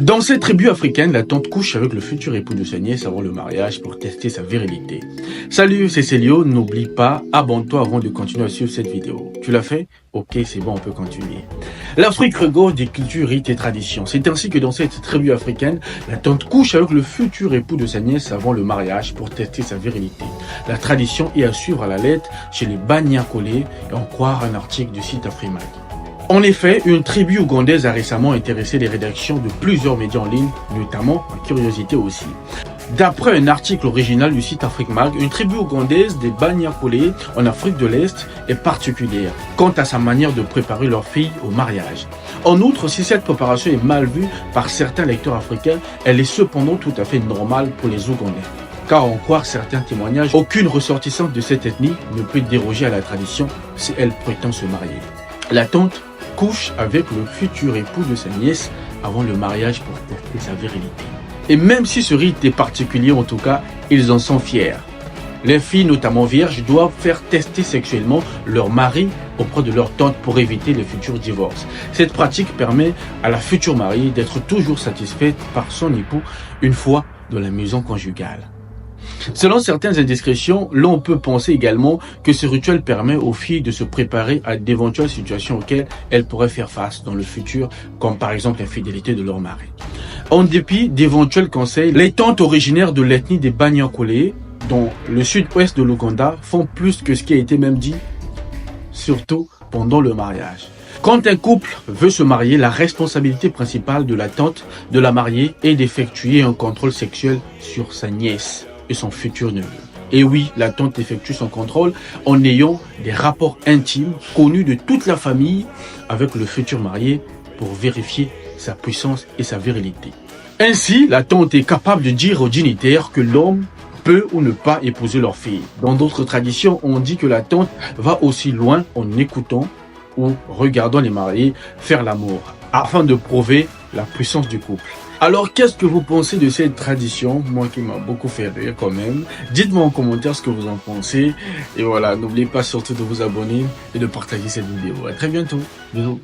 Dans cette tribu africaine, la tante couche avec le futur époux de sa nièce avant le mariage pour tester sa virilité. Salut, c'est Célio, n'oublie pas, abonne-toi avant de continuer à suivre cette vidéo. Tu l'as fait? Ok, c'est bon, on peut continuer. L'Afrique regorge des cultures, rites et traditions. C'est ainsi que dans cette tribu africaine, la tante couche avec le futur époux de sa nièce avant le mariage pour tester sa virilité. La tradition est à suivre à la lettre chez les Banyankole et en croire un article du site Afrimag. En effet, une tribu ougandaise a récemment intéressé les rédactions de plusieurs médias en ligne, notamment en Curiosité aussi. D'après un article original du site Afrique-Mag, une tribu ougandaise des Banyankole en Afrique de l'Est est particulière quant à sa manière de préparer leur fille au mariage. En outre, si cette préparation est mal vue par certains lecteurs africains, elle est cependant tout à fait normale pour les Ougandais. Car en croire certains témoignages, aucune ressortissante de cette ethnie ne peut déroger à la tradition si elle prétend se marier. La tante couche avec le futur époux de sa nièce avant le mariage pour tester sa virilité. Et même si ce rite est particulier, en tout cas, ils en sont fiers. Les filles, notamment vierges, doivent faire tester sexuellement leur mari auprès de leur tante pour éviter les futurs divorces. Cette pratique permet à la future mariée d'être toujours satisfaite par son époux une fois dans la maison conjugale. Selon certaines indiscrétions, l'on peut penser également que ce rituel permet aux filles de se préparer à d'éventuelles situations auxquelles elles pourraient faire face dans le futur, comme par exemple l'infidélité de leur mari. En dépit d'éventuels conseils, les tantes originaires de l'ethnie des Banyankole, dans le sud-ouest de l'Ouganda, font plus que ce qui a été même dit, surtout pendant le mariage. Quand un couple veut se marier, la responsabilité principale de la tante de la mariée est d'effectuer un contrôle sexuel sur sa nièce et son futur neveu. Et oui, la tante effectue son contrôle en ayant des rapports intimes connus de toute la famille avec le futur marié pour vérifier sa puissance et sa virilité. Ainsi, la tante est capable de dire aux dignitaires que l'homme peut ou ne pas épouser leur fille. Dans d'autres traditions, on dit que la tante va aussi loin en écoutant ou regardant les mariés faire l'amour afin de prouver la puissance du couple. Alors, qu'est-ce que vous pensez de cette tradition? Moi qui m'a beaucoup fait rire quand même. Dites-moi en commentaire ce que vous en pensez. Et voilà, n'oubliez pas surtout de vous abonner et de partager cette vidéo. À très bientôt. Bisous.